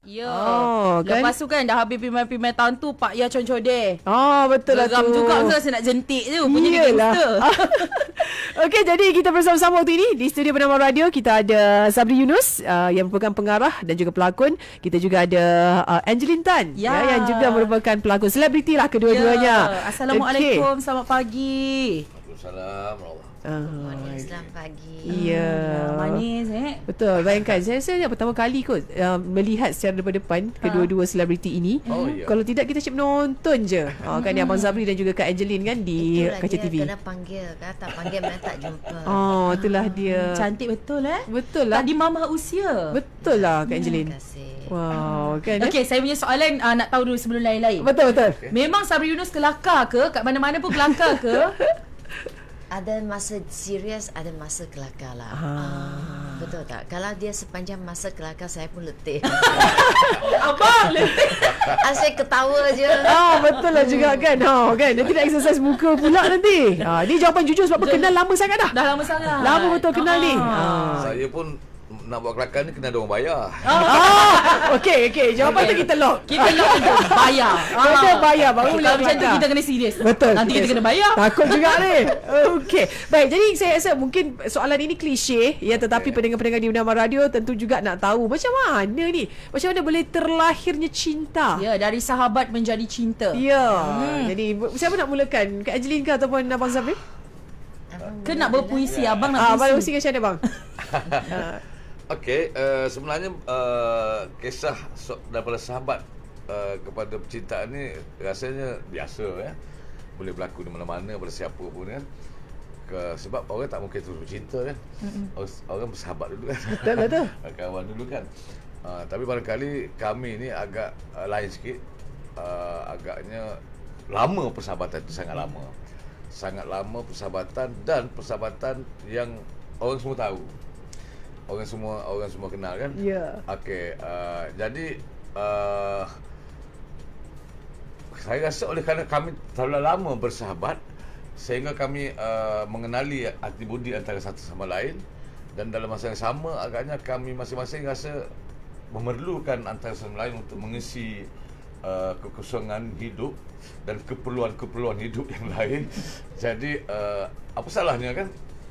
Ya. Kan? Lepas tu kan dah habis pimai-pimai tahun tu Pak Ya Concor deh. Betul lah tu. Geram juga masa saya nak jentik tu. Punya gangster. Okey, jadi kita bersama-sama waktu ini di studio Bernama Radio. Kita ada Sabri Yunus yang merupakan pengarah dan juga pelakon. Kita juga ada Angeline Tan yang juga merupakan pelakon selebriti lah kedua-duanya. Assalamualaikum, selamat pagi. Waalaikumsalam. Selamat pagi. Ya. Manis Betul. Bayangkan saya pertama kali kot melihat secara depan kedua-dua selebriti ini. Kalau tidak kita cip menonton je. Kan ni Abang Sabri dan juga Kak Angeline kan di Kaca TV. Kena panggil kan, tak panggil mana tak jumpa. Itulah dia. Cantik betul Betul lah. Tadi mama usia. Betul lah Kak Angeline. Terima kasih. Wow, kan. Okey, saya punya soalan nak tahu dulu sebelum lain-lain. Betul. Memang Sabri Yunus kelakar ke? Kat mana-mana pun kelakar ke? Ada masa serius, ada masa kelakar lah. Betul tak? Kalau dia sepanjang masa kelakar, saya pun letih. Abang letih. Asyik ketawa je. Betul lah juga kan. Kan nanti nak exercise muka pula nanti. Ni jawapan jujur sebab kenal lama sangat dah. Dah lama sangat. Lama betul kenal ni. Saya pun nak buat kelakar ni kena ada orang bayar. Okey. Jawapan tu kita lock. Kita lock tu. Bayar. Kita bayar baru boleh Kalau macam tu kelakar. kita kena serius. Betul. Nanti kita kena bayar. Takut juga ni. Okey. Baik, jadi saya rasa mungkin soalan ini klise ya, tetapi pendengar-pendengar di Bernama Radio tentu juga nak tahu macam mana ni. Macam mana boleh terlahirnya cinta? Ya, dari sahabat menjadi cinta. Ya. Jadi siapa nak mulakan? Kak Angeline ke ataupun Abang Sabri? Ke nak berpuisi? Abang nak Abang puisi. puisi macam mana bang? Okey, sebenarnya kisah daripada sahabat kepada pecinta ni rasanya biasa ya. Boleh berlaku di mana-mana pada siapa pun kan. Sebab orang tak mungkin terus bercinta kan. Orang bersahabat dulu kan. Betul. Kawan dulu kan. Tapi barangkali kami ni agak lain sikit. Agaknya lama persahabatan itu, sangat lama. Sangat lama persahabatan, dan persahabatan yang orang semua tahu. Orang semua kenal kan? Ya. Okey, jadi saya rasa oleh kerana kami terlalu lama bersahabat sehingga kami mengenali hati budi antara satu sama lain, dan dalam masa yang sama agaknya kami masing-masing rasa memerlukan antara sama lain untuk mengisi kekosongan hidup dan keperluan-keperluan hidup yang lain. Jadi apa salahnya kan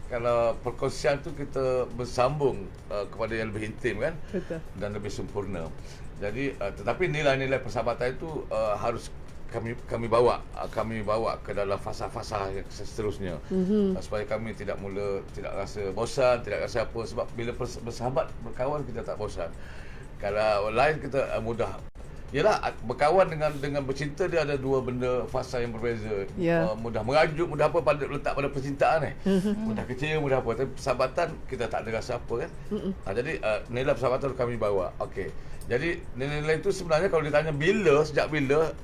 kalau perkongsian tu kita bersambung kepada yang lebih intim kan. Betul. Dan lebih sempurna. Jadi tetapi nilai-nilai persahabatan itu harus kami bawa ke dalam fasa-fasa yang seterusnya. Supaya kami tidak rasa bosan, tidak rasa apa, sebab bila bersahabat, berkawan, kita tak bosan. Kalau lain kita mudah. Yalah, berkawan dengan bercinta, dia ada dua benda, fasa yang berbeza. Mudah merajuk, mudah apa letak pada percintaan ni. Mudah kecewa, mudah apa. Tapi persahabatan kita tak ada rasa apa kan. Jadi nilai persahabatan kami bawa. Okey. Jadi nilai-nilai itu sebenarnya kalau ditanya sejak bila,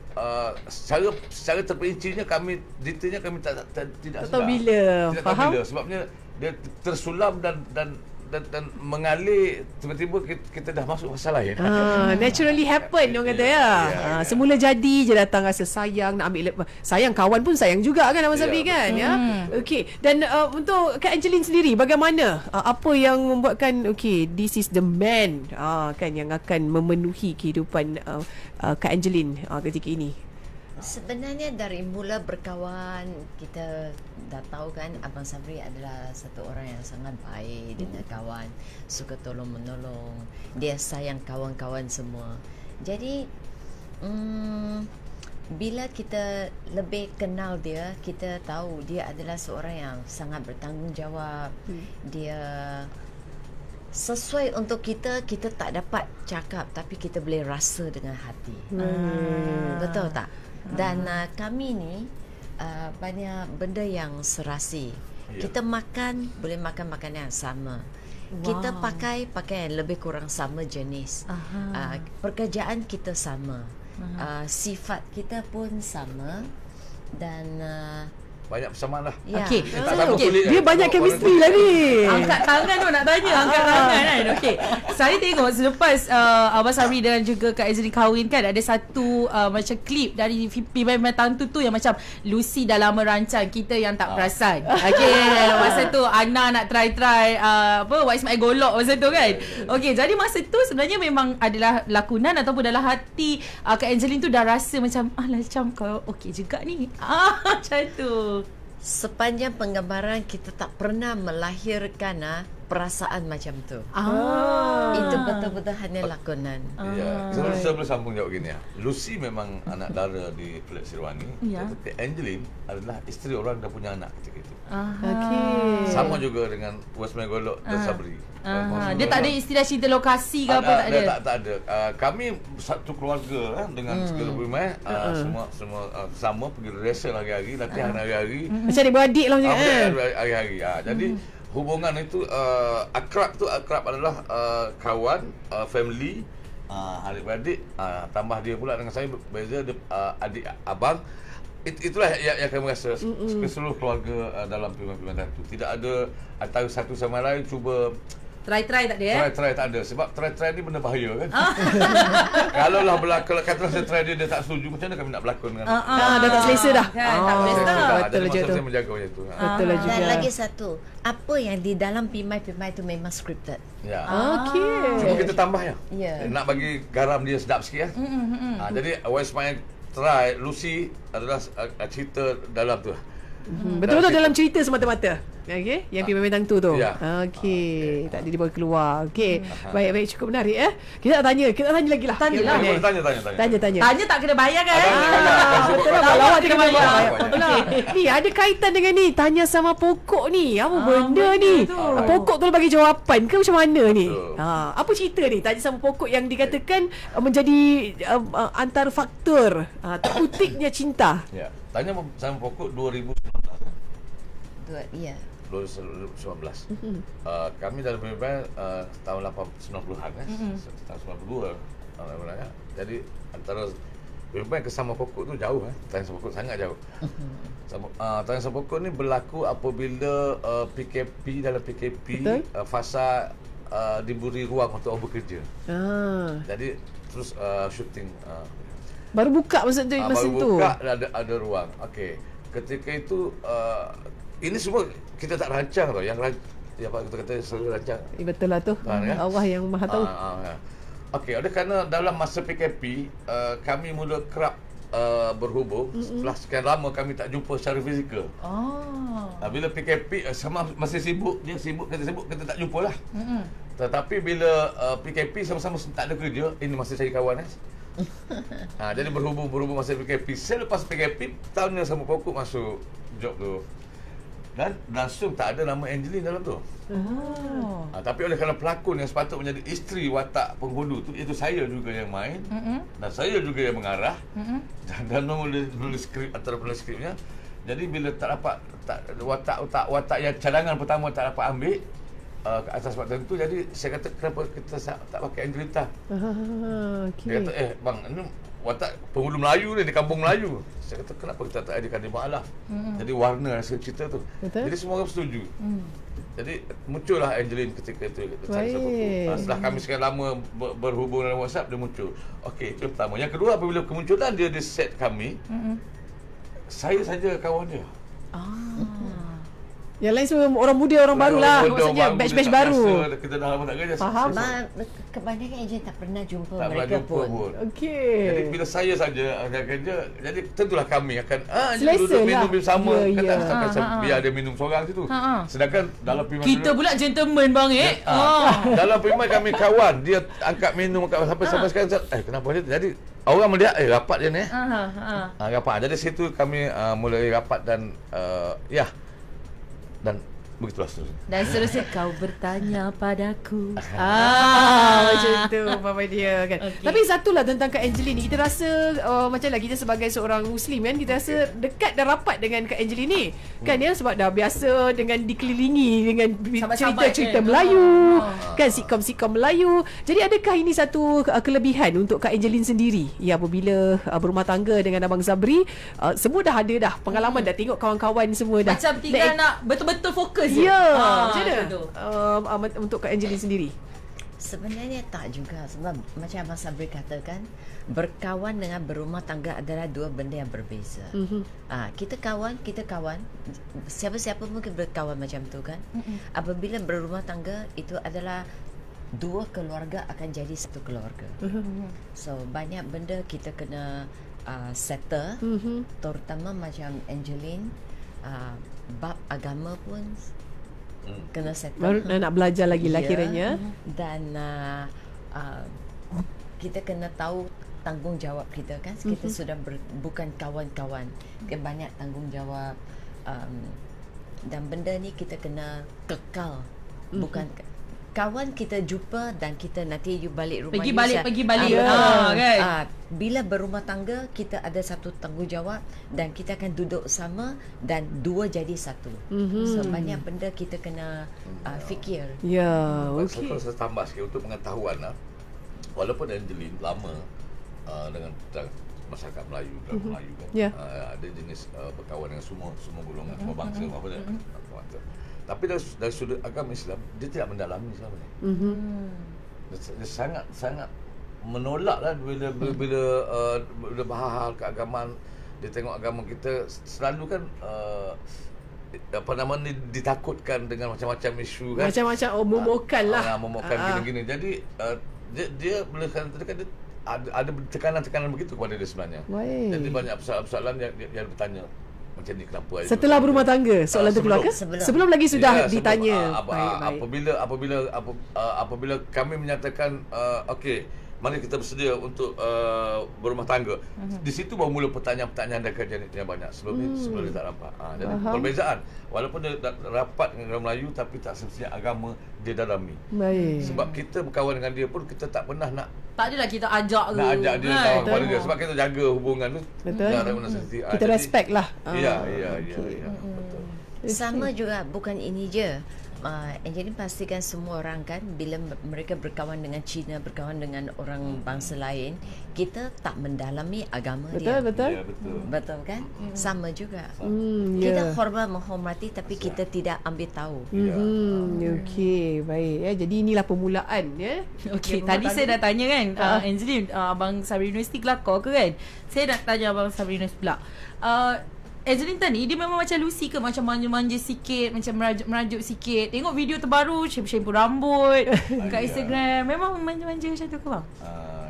secara terperincinya kami detailnya kami tidak tahu bila. Tidak Faham? tahu bila, sebabnya dia tersulam dan mengalir, tiba-tiba kita dah masuk fasa lain. Naturally happen orang kata ya. Semula jadi je datang rasa sayang, nak ambil sayang, kawan pun sayang juga kan Abang Sabri kan ya. Okey. Dan untuk Kak Angeline sendiri bagaimana? Apa yang membuatkan this is the man kan yang akan memenuhi kehidupan Kak Angeline ketika ini? Sebenarnya dari mula berkawan, kita dah tahu kan Abang Sabri adalah satu orang yang sangat baik dengan kawan, suka tolong-menolong, dia sayang kawan-kawan semua. Jadi bila kita lebih kenal dia, kita tahu dia adalah seorang yang sangat bertanggungjawab. Dia sesuai untuk kita tak dapat cakap, tapi kita boleh rasa dengan hati. Betul tak? Dan kami ni banyak benda yang serasi. Kita makan, boleh makan makanan yang sama. Kita pakai pakaian lebih kurang sama jenis. Pekerjaan kita sama. Sifat kita pun sama. Dan banyak persamaan lah. Ya. Okey. Tak sama Okey. kulit Dia kan. banyak Warna chemistry kulit. lah ni. Angkat tangan tu nak tanya. Angkat tangan kan. Okey. Saya tengok selepas Abang Sabri dan juga Kak Azri kahwin kan, ada satu macam klip dari Pimpinan Tantu tu yang macam Lucy dah lama rancang, kita yang tak perasan. Okey. Masa tu Ana nak try Wak Ismail golok masa tu kan. Okey. Jadi masa tu sebenarnya memang adalah lakonan ataupun dalam hati Kak Angeline tu dah rasa macam macam kau okey juga ni. Macam tu. Sepanjang penggambaran kita tak pernah melahirkan perasaan macam tu. Itu betul-betul hanya lakonan. Ya, saya boleh sambung jawab gini ya. Lucy memang anak dara di Pelik Sirwani, Ya. tetapi Angeline adalah isteri orang dah punya anak ketika itu. Okey. Sama juga dengan Wasmai Golok dan Sabri. Dia tak ada istilah cinta lokasi ke apa, tak ada. Tak ada. Kami satu keluarga dengan segala pemain, semua sama pergi rehearsal hari-hari, latihan hari-hari. Macam adik-beradik lah macam kan. Hari-hari. Jadi hubungan itu akrab adalah kawan, family, adik-beradik, tambah dia pula dengan saya beza dia, adik abang. Itulah yang kami rasa seluruh keluarga dalam Pimpinan Tantu. Tidak ada antara satu sama lain cuba Try tak ada try tak ada. Sebab try ni benda bahaya kan. Kalau lah berlakon, kata saya try dia tak setuju, macam mana kami nak berlakon dengan Dah tak selesa dah. Kan, tak Ah, selesa. betul Jadi lah je masa tu. saya menjaga macam tu. Betul lah juga. Dan lagi satu, apa yang di dalam Pimai-Pimai itu memang scripted. Ya. Okey. Cuma kita tambah ya. Ya. Nak bagi garam dia sedap sikit ya. Jadi West Main try Lucy adalah cerita dalam tu. Betul-betul dalam cerita semata-mata. Okey, yang Pimpinan Tantu tu. Ya. Okey, tak ada dibawa keluar. Okey. Baik cukup menarik Kita nak tanya lagi lah. Tanyalah. Okey. Tanya. Tanya. Tak kena bayar kan? Betul lah, Tak lawak kena kena bayar. bayar. Okey. Ni ada kaitan dengan ni. Tanya sama pokok ni. Apa benda benda ni? tu. Pokok tu bagi jawapan ke macam mana ni? Betul. Apa cerita ni? Tanya sama pokok yang dikatakan menjadi antara faktor terputiknya cinta. Ya. Tanya sama pokok 2019. Ya. 2019. Kami dalam pemimpinan tahun 90-an tahun 92 sebenarnya. Jadi antara pemimpinan ke sama pokok tu jauh Tanya sama pokok sangat jauh. Tanya sama pokok ni berlaku apabila PKP dalam PKP fasa diberi ruang untuk orang bekerja. Jadi terus syuting Baru buka masa tu. baru buka ada ruang. Okey. Ketika itu ini semua kita tak rancang tau. Yang apa kita kata selalu rancang. Betul lah tu. Kan? Allah yang maha tahu. Okey, oleh kerana dalam masa PKP kami mula kerap berhubung setelah sekian lama kami tak jumpa secara fizikal. Bila PKP sama masih sibuk, dia sibuk, kita tak jumpa lah. Tetapi bila PKP sama-sama tak ada kerja, ini masih cari kawan jadi berhubung masa PKP. Selepas PKP, tahun yang sama pokok masuk job tu. Dan langsung tak ada nama Angeline dalam tu. Tapi oleh kerana pelakon yang sepatut menjadi isteri watak penghulu tu, itu saya juga yang main dan saya juga yang mengarah dan menulis skrip antara penulis skripnya. Jadi bila tak dapat watak yang cadangan pertama tak dapat ambil atas sebab tertentu, jadi saya kata kenapa kita tak pakai Angeline tak? Dia kata bang, ini watak penghulu Melayu ni, di kampung Melayu. Saya kata kenapa kita tak adakan di Ma'alaf. Jadi warna cerita tu. Betul. Jadi semua orang setuju. Jadi muncullah Angeline ketika itu. Setelah kami sekian lama berhubung dalam WhatsApp, dia muncul. Okey, itu yang pertama. Yang kedua, apabila kemunculan dia di set kami, saya saja kawan dia. Yang lain semua orang muda, orang baru lah. Maksudnya batch-batch baru. Kita dah lama tak kerja. Faham. Kebanyakan ejen tak pernah jumpa Tak pernah mereka jumpa pun. pun. Okey. Jadi bila saya saja akan kerja, jadi tentulah kami akan Selesa duduk lah. minum sama. Ya, Kata ya. takkan biar dia minum seorang situ. Sedangkan dalam pimpinan Kita pula gentleman bang dalam pimpinan kami kawan, dia angkat minum sampai sekarang kenapa dia? Jadi orang melihat rapat dia ni. Rapat. Jadi situ kami mulai rapat dan dan Begitulah seterusnya. Dan seterusnya kau bertanya padaku. Macam tu Mama dia kan. Okey. Tapi satulah tentang Kak Angeline ni, kita rasa macam lah kita sebagai seorang Muslim kan, kita rasa dekat dan rapat dengan Kak Angeline ni kan ya, sebab dah biasa dengan dikelilingi dengan Sahabat-sahabat cerita-cerita kan. Melayu kan, sitcom-sitcom Melayu. Jadi adakah ini satu kelebihan untuk Kak Angeline sendiri ya, apabila berumah tangga dengan Abang Sabri, semua dah ada dah pengalaman, dah tengok kawan-kawan semua dah. Macam tinggal nak betul-betul fokus je. Ya, Ah, macam mana tu. untuk Kak Angeline sendiri? Sebenarnya tak juga, sebab macam Abang Sabri katakan, berkawan dengan berumah tangga adalah dua benda yang berbeza. Kita kawan, siapa-siapa mungkin berkawan macam tu kan. Apabila berumah tangga, itu adalah dua keluarga akan jadi satu keluarga. So banyak benda kita kena settle, terutama macam Angeline, bab agama pun kena settle. Baru nak belajar lagi lah Ya. kiranya. Dan kita kena tahu tanggungjawab kita kan. Kita sudah bukan kawan-kawan, kita banyak tanggungjawab, dan benda ni kita kena kekal. Bukan kawan kita jumpa dan kita nanti you balik rumah Pergi you balik. Kan? bila berumah tangga, kita ada satu tanggungjawab dan kita akan duduk sama dan dua jadi satu. So banyak benda kita kena fikir. Ya, Okey. Saya tambah sikit untuk pengetahuan lah. Walaupun Angeline lama dengan masyarakat Melayu, Melayu kan. Ya. Ada jenis berkawan dengan semua golongan, semua bangsa, apa dia. Tapi dari sudut agama Islam, dia tidak mendalami Islam ni. Dia sangat menolak lah bila bahal keagamaan. Dia tengok agama kita selalu kan ditakutkan dengan macam-macam isu kan. Macam-macam memokan lah. Memokan gini-gini. Jadi dia boleh katakan dia ada tekanan-tekanan begitu kepada dia sebenarnya. Baik. Jadi banyak persoalan yang bertanya macam ni, kenapa Setelah berumah tangga soalan tu keluar ke? Sebelum lagi sudah ditanya. Apabila kami menyatakan okey, mari kita bersedia untuk berumah tangga. Di situ baru mula pertanyaan-pertanyaan yang banyak. Sebelum ni tak nampak. Jadi perbezaan. Walaupun dia rapat dengan orang Melayu, tapi tak semestinya agama dia dalami. Baik. Sebab kita berkawan dengan dia pun, kita tak pernah nak Tak adalah kita ajak ajak dia kawan kepada dia. Sebab kita jaga hubungan tu. Betul. Sensitif. Kita respect lah. Ya. Betul. Sama juga, bukan ini je. Angeline pastikan semua orang kan, bila mereka berkawan dengan Cina, berkawan dengan orang bangsa lain, kita tak mendalami agama dia. Betul. Ya, betul. Betul kan? Sama juga. Ya. Kita menghormati, tapi kita tidak ambil tahu. Okey, baik ya. Jadi inilah permulaan ya. Okey, tadi saya dah tanya kan, Angeline, Abang Sabri Universiti kelakar ke kan? Saya nak tanya Abang Sabri Universiti pula. Angeline tadi, dia memang macam Lucy ke? Macam manja-manja sikit, macam merajuk sikit. Tengok video terbaru, shampoo rambut kat Instagram. Memang manja-manja macam tu ke bang?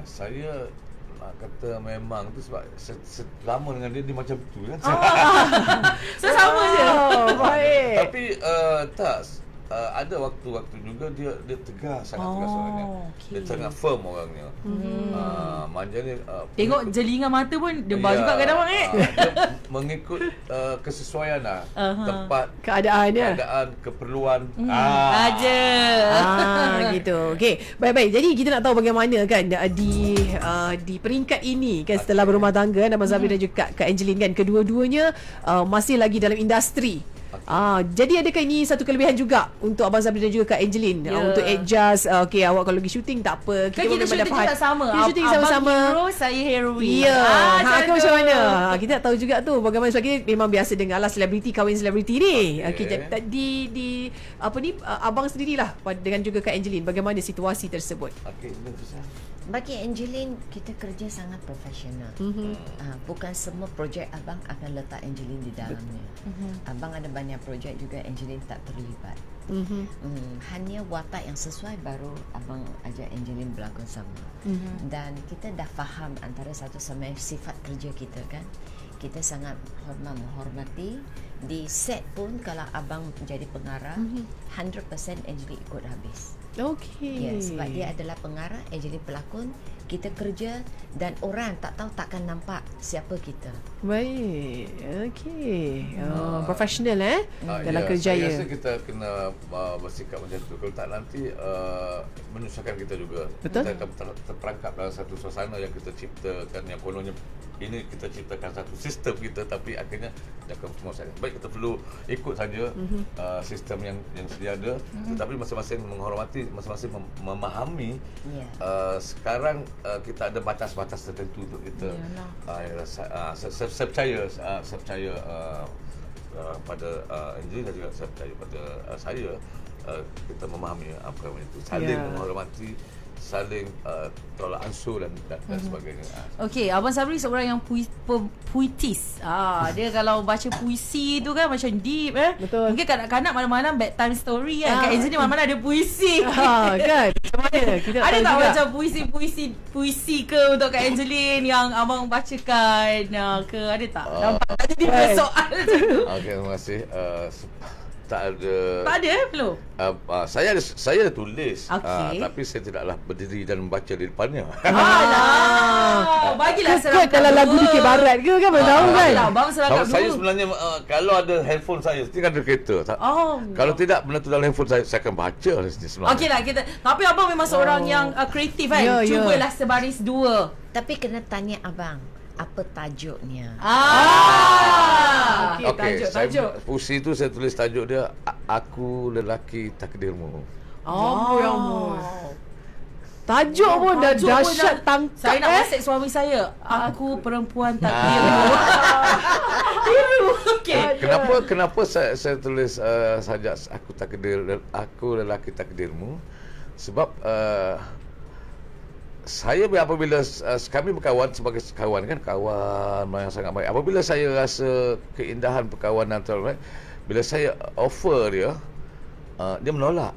Saya nak kata memang tu sebab lama dengan dia macam tu kan. So sama je. Baik. Tapi tak, ada waktu-waktu juga dia tegas, sangat tegas orangnya. okey. Dia sangat firm orangnya. Manja ni Tengok jelingan mata pun debar juga kadang bang dia mengikut kesesuaian lah. Tempat, Keadaannya. keadaan, keperluan. Aja. Gitu. Okey. Baik-baik. Jadi kita nak tahu bagaimana kan di peringkat ini kan, setelah berumah tangga Abang Sabri dan juga Kak Angeline kan, kedua-duanya masih lagi dalam industri. Jadi adakah ini satu kelebihan juga untuk Abang Sabri dan juga Kak Angeline untuk adjust, okey, awak kalau pergi syuting tak apa, Kan kita syuting juga sama. Kita syuting sama-sama. Abang hero, saya heroine. Ya. Macam Macam tu. mana? Kita tak tahu juga tu bagaimana, sebab kita memang biasa dengar lah selebriti kahwin selebriti ni. Okey, di apa ni, abang sendirilah dengan juga Kak Angeline, bagaimana situasi tersebut? Okey, itu susah. Bagi Angeline, kita kerja sangat profesional. Bukan semua projek abang akan letak Angeline di dalamnya. Abang ada banyak projek juga Angeline tak terlibat. Hanya watak yang sesuai baru abang ajak Angeline berlakon sama. Dan kita dah faham antara satu sama lain sifat kerja kita kan. Kita sangat menghormati. Di set pun kalau abang jadi pengarah, 100% Angeline ikut habis. Okey. Ya, sebab dia adalah pengarah, Angeline pelakon. kita kerja dan orang tak tahu takkan nampak siapa kita. Baik. Okey. Profesional dalam ya, kerjaya. Saya rasa kita kena bersikap macam tu. Kalau tak nanti menyusahkan kita juga. Betul. Kita akan terperangkap dalam satu suasana yang kita ciptakan, yang kononnya ini kita ciptakan satu sistem kita, tapi akhirnya dia akan semua saja. Baik, kita perlu ikut saja sistem yang sedia ada, tetapi masing-masing menghormati, masing-masing memahami sekarang kita ada batas-batas tertentu untuk kita. Saya percaya pada Angelina juga, saya percaya pada saya, kita memahami apa itu, saling menghormati, saling tolak ansur dan sebagainya. Okey, Abang Sabri seorang yang puitis. Dia kalau baca puisi tu kan macam deep Betul. Mungkin kanak-kanak malam-malam bedtime story kan. Kat Angelina malam-malam ada puisi. Kan? Macam mana? Kita Ada tahu tak juga. macam puisi ke untuk Kak Angeline yang abang bacakan ke, ada tak? Nampak tak jadi persoalan macam tu. Okey, terima kasih. Tak ada. Tak ada belum? Saya ada tulis, Okey. tapi saya tidaklah berdiri dan membaca di depannya. Alah, bagilah Kekut serangkap dalam lagu Dikir Barat ke kan? Mana tahu kan? Bagilah abang serangkap Kalau saya dulu. sebenarnya kalau ada handphone saya, tinggal ada kereta. Oh. Kalau tidak benda tu dalam handphone saya akan baca sebenarnya. Okeylah kita. Tapi abang memang seorang yang kreatif kan. Ya, ya. Cubalah sebaris dua. Tapi kena tanya abang, apa tajuknya? Okey, tajuk. Puisi tu saya tulis tajuk dia, Aku Lelaki Takdirmu. Oh. Tajuk pun dah Tajuk pun dahsyat dah- tangkap. Saya nak WhatsApp suami saya. Aku perempuan takdirmu. Biru. Okey. Kenapa saya tulis sajak Aku Lelaki Takdirmu? Sebab saya apabila kami berkawan sebagai kawan kan, kawan yang sangat baik. Apabila saya rasa keindahan perkawanan tu, bila saya offer dia, dia menolak.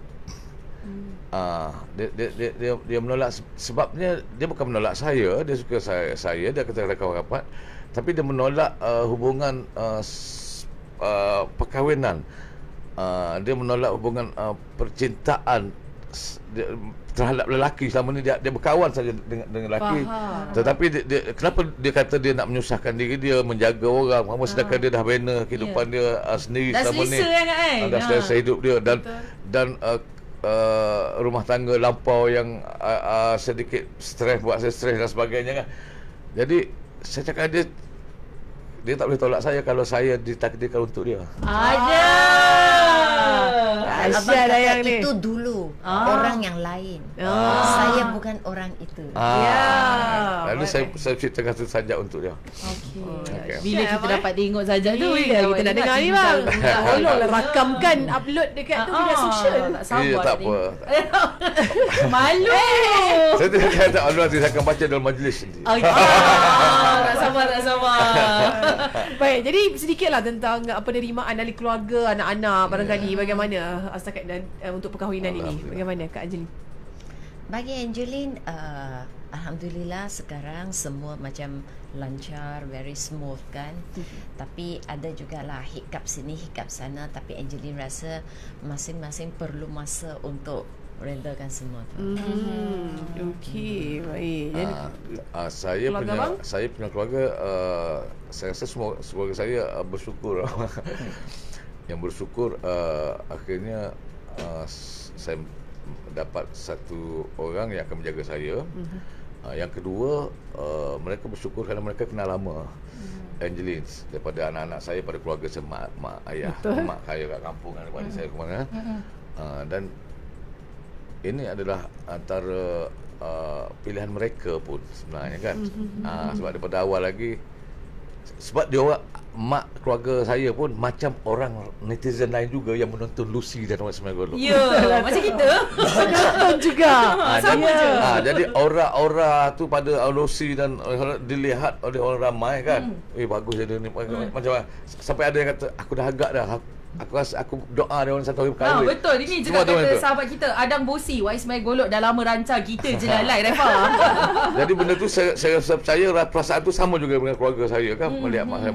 Dia menolak sebabnya dia bukan menolak saya, dia suka saya, dia kata kawan rapat, tapi dia menolak hubungan perkahwinan. Dia menolak hubungan percintaan terhadap lelaki. Selama ni dia berkawan saja dengan lelaki. Tetapi dia kenapa dia kata dia nak menyusahkan diri dia, menjaga orang, sedangkan dia dah bina kehidupan dia sendiri Dah selama ni. selesa kan? Dah selesa hidup dia dan rumah tangga lampau yang sedikit stres, buat saya stres dan sebagainya kan. Jadi saya cakap dia tak boleh tolak saya kalau saya ditakdirkan untuk dia. Ada. Abang Asyik dah kata yang ni. itu dulu orang yang lain. Saya bukan orang itu. Lalu saya ciptakan satu sajak untuk dia. Okey. Bila kita dapat tengok saja tu, Kita nak dengar ni bang. Tolonglah rakamkan, upload dekat tu media sosial. Tak sabar. Ya, tak apa. Malu. Saya tidak kata Allah, saya akan baca dalam majlis nanti. Tak sabar. Baik, jadi sedikitlah tentang penerimaan dari keluarga, anak-anak barangkali bagaimana setakat dan untuk perkahwinan ini. Bagaimana Kak Angeline? Bagi Angeline, alhamdulillah sekarang semua macam lancar, very smooth kan. Tapi ada jugalah hiccup sini, hiccup sana. Tapi Angeline rasa masing-masing perlu masa untuk redakan semua tu. Okey, baik. Jadi Saya punya keluarga, saya rasa semua keluarga saya bersyukur. Yang bersyukur akhirnya saya dapat satu orang yang akan menjaga saya. Yang kedua, mereka bersyukur kerana mereka kenal lama Angeline, daripada anak-anak saya, pada keluarga saya, mak ayah, mak saya kat kampung, adik-adik saya ke mana. Dan ini adalah antara pilihan mereka pun sebenarnya kan. Sebab daripada awal lagi, sebab dia orang, mak keluarga saya pun macam orang netizen lain juga yang menonton Lucy dan Awak Semai Golok. Ya, macam kita. penonton juga. Sama je. Jadi aura tu pada Lucy dan dilihat oleh orang ramai kan. Bagus dia ni, macam sampai ada yang kata aku dah agak dah. Aku rasa aku doa dia orang satu hari berkahwin. Betul. Ini juga kata sahabat kita Adang Bosi, Wais Mai Golok dah lama rancang, kita je lalai Refa. Jadi benda tu saya percaya perasaan tu sama juga dengan keluarga saya kan, melihat mak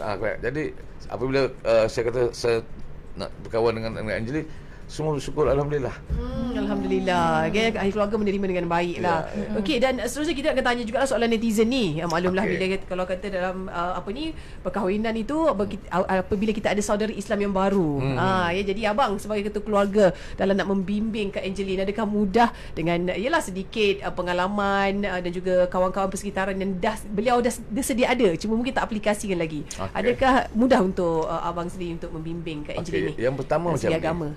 saya. Jadi apabila saya kata saya nak berkawan dengan Angeline, semua bersyukur, alhamdulillah. Alhamdulillah. Okay, ahli keluarga menerima dengan baik lah. Okey, dan seterusnya kita akan tanya juga soalan netizen ni. Maklumlah bila kalau kata dalam perkahwinan itu apabila kita ada saudara Islam yang baru. Ya, jadi abang sebagai ketua keluarga dalam nak membimbing Kak Angeline, adakah mudah dengan sedikit pengalaman dan juga kawan-kawan persekitaran yang beliau dah sedia ada, cuma mungkin tak aplikasikan lagi. Adakah mudah untuk abang sendiri untuk membimbing Kak Angeline ni? Yang pertama macam ni. Agama.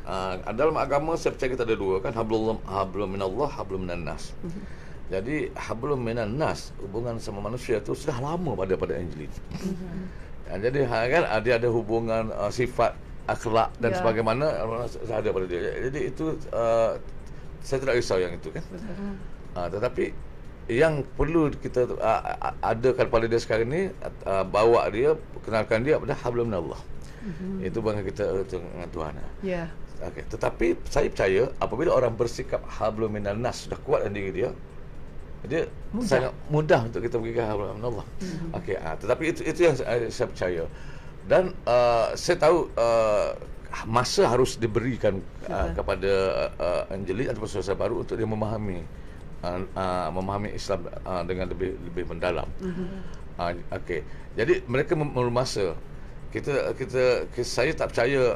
Dalam agama saya percaya kita ada dua kan, hablum minallah, hablum minan nas. Jadi hablum minan nas, hubungan sama manusia tu sudah lama pada Angeline. Jadi kan dia ada hubungan sifat, akhlak dan sebagaimana ada pada dia. Jadi itu saya tidak risau yang itu kan. Tetapi yang perlu kita adakan pada dia sekarang ni, bawa dia, kenalkan dia pada hablum minallah. Itu bangga kita dengan Tuhan. Ya. Okey, tetapi saya percaya apabila orang bersikap hablum minan nas sudah kuat dalam diri dia sangat mudah untuk kita pergi ke hablum minallah. Okey, tetapi itu yang saya percaya. Dan saya tahu masa harus diberikan kepada Angeline ataupun saudara baru untuk dia memahami Islam dengan lebih mendalam. Okey. Jadi mereka memerlukan masa. Saya tak percaya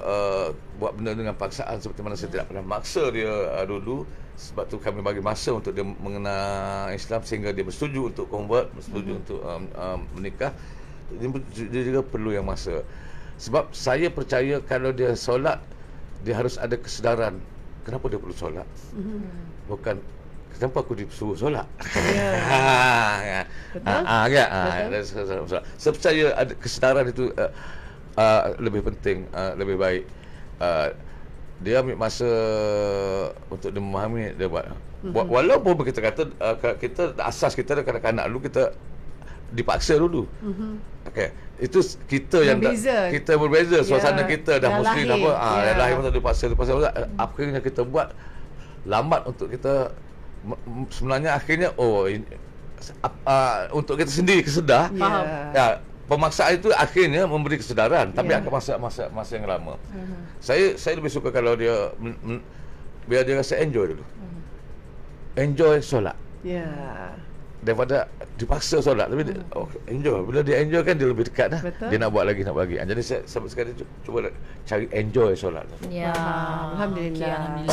buat benda dengan paksaan seperti mana saya tidak pernah maksa dia dulu. Sebab tu kami bagi masa untuk dia mengenal Islam sehingga dia bersetuju untuk convert, bersetuju untuk menikah. Dia juga perlu yang masa. Sebab saya percaya kalau dia solat, dia harus ada kesedaran kenapa dia perlu solat. Bukan kenapa aku disuruh solat. Betul. Saya percaya ada kesedaran itu lebih penting, lebih baik. Dia ambil masa untuk dia memahami, dia buat. Walaupun kita kata kita asas kita kanak-kanak dulu kita dipaksa dulu. Okey, itu kita yang kita berbeza, suasana kita dah muslim apa, lahir masa dipaksa. Akhirnya kita buat lambat untuk kita sebenarnya akhirnya untuk kita sendiri kesedar. Ya, pemaksaan itu akhirnya memberi kesedaran, tapi akan masa yang lama. Saya lebih suka kalau dia biar dia rasa enjoy dulu. Enjoy solat. Daripada dipaksa solat, tapi enjoy. Bila dia enjoy kan dia lebih dekat dah. Dia nak buat lagi. Jadi saya sampai sekarang cuba cari enjoy solat. Ya, Alhamdulillah.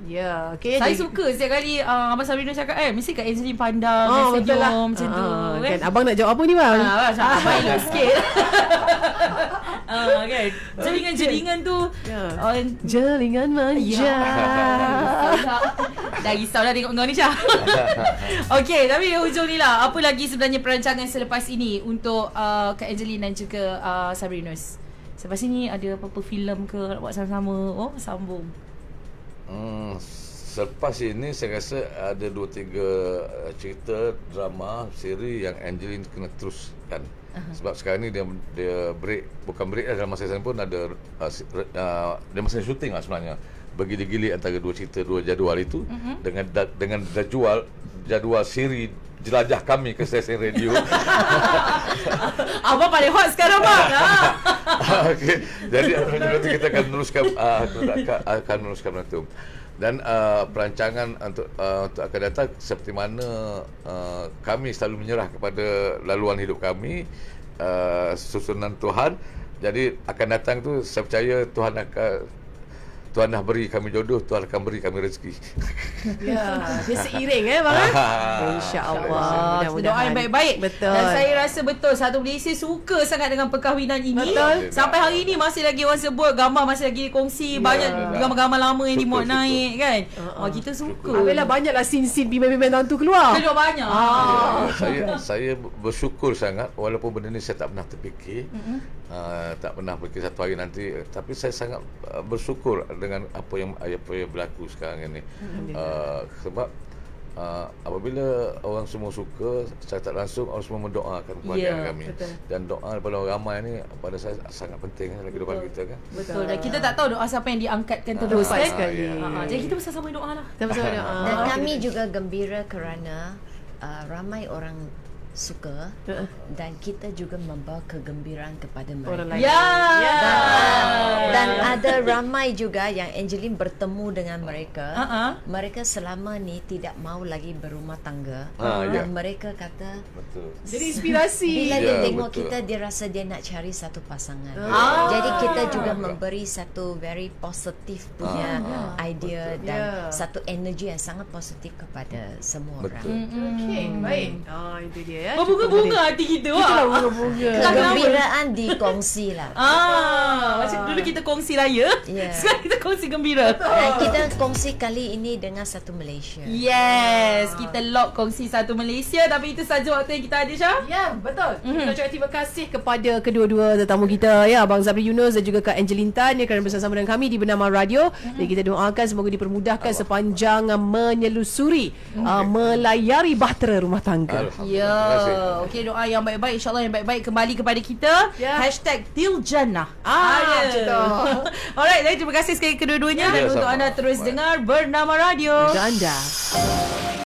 Ya, saya suka setiap kali Abang Sabrina cakap mesti Kak Angeline pandang, senyum macam tu kan. Abang nak jawab apa ni bang? Abang elok sikit. Kan jelingan-jelingan tu jelingan manja. Dah risaulah tengok kau ni Syah. Okey, tapi hujung ni lah, apa lagi sebenarnya perancangan selepas ini untuk Kak Angeline dan juga Sabrinus? Selepas ini ada apa-apa filem ke nak buat sama-sama? Sambung. Selepas ini saya rasa ada 2-3 cerita drama siri yang Angeline kena teruskan. Sebab sekarang ni dia break, bukan break lah, dalam masa yang pun ada dia masih syuting lah sebenarnya. Bergilir-gilir antara dua jadual itu dengan jadual siri jelajah kami ke stesen radio. Abang paling hot sekarang bang. Okey. Jadi nanti kita akan meneruskan itu. Dan perancangan untuk akan datang seperti mana kami selalu menyerah kepada laluan hidup kami, susunan Tuhan. Jadi akan datang tu saya percaya Tuhan dah beri kami jodoh, Tuhan akan beri kami rezeki. Ya, dia seiring bang. InsyaAllah. Doa yang baik-baik. Betul. Dan saya rasa betul satu Malaysia suka sangat dengan perkahwinan ini. Betul. Sampai hari ini masih lagi orang sebut, gambar masih lagi dikongsi, banyak gambar-gambar lama yang dimuat naik kan. Kita suka. Apalah banyaklah scene-scene bimbang-bimbang tu keluar. Keluar banyak. Saya bersyukur sangat walaupun benda ni saya tak pernah terfikir. Tak pernah berfikir satu hari nanti, tapi saya sangat bersyukur dengan apa yang berlaku sekarang ini. Sebab apabila orang semua suka, secara tak langsung orang semua mendoakan kebahagiaan kami. Betul. Dan doa daripada orang ramai ni pada saya sangat penting dalam kehidupan kita kan. Betul. Dan kita tak tahu doa siapa yang diangkatkan terus kan. Jadi kita bersama doa lah. Sama-sama doa. Dan kami juga gembira kerana ramai orang suka dan kita juga membawa kegembiraan kepada mereka. Orang lain. Ya. Dan ada ramai juga yang Angeline bertemu dengan mereka. Mereka selama ni tidak mau lagi berumah tangga. Dan mereka kata Betul. Jadi inspirasi. bila dia Ya, tengok betul. kita, dia rasa dia nak cari satu pasangan. Jadi kita juga memberi satu very positif punya idea dan satu energi yang sangat positif kepada semua orang. Betul. Okey, baik. Itu dia ya. Berbunga-bunga hati kita. Itulah bunga-bunga. Kegembiraan dikongsi lah. Macam dulu kita kongsi raya. Ya. Sekarang kita kongsi gembira. Dan kita kongsi kali ini dengan satu Malaysia. Yes, kita lock kongsi satu Malaysia. Tapi itu saja waktu yang kita ada, Syah. Ya, betul. Kita ucapkan terima kasih kepada kedua-dua tetamu kita ya, Abang Zabri Yunus dan juga Kak Angeline Tan ya, kerana bersama dengan kami di Bernama Radio. Dan kita doakan semoga dipermudahkan sepanjang menyelusuri melayari bahtera rumah tangga. Ya, okey, doa yang baik-baik, insya-Allah yang baik-baik kembali kepada kita. #Tiljannah. Betul. Alright, terima kasih sekali kedua-duanya dan untuk anda terus dengar Bernama Radio. Anda.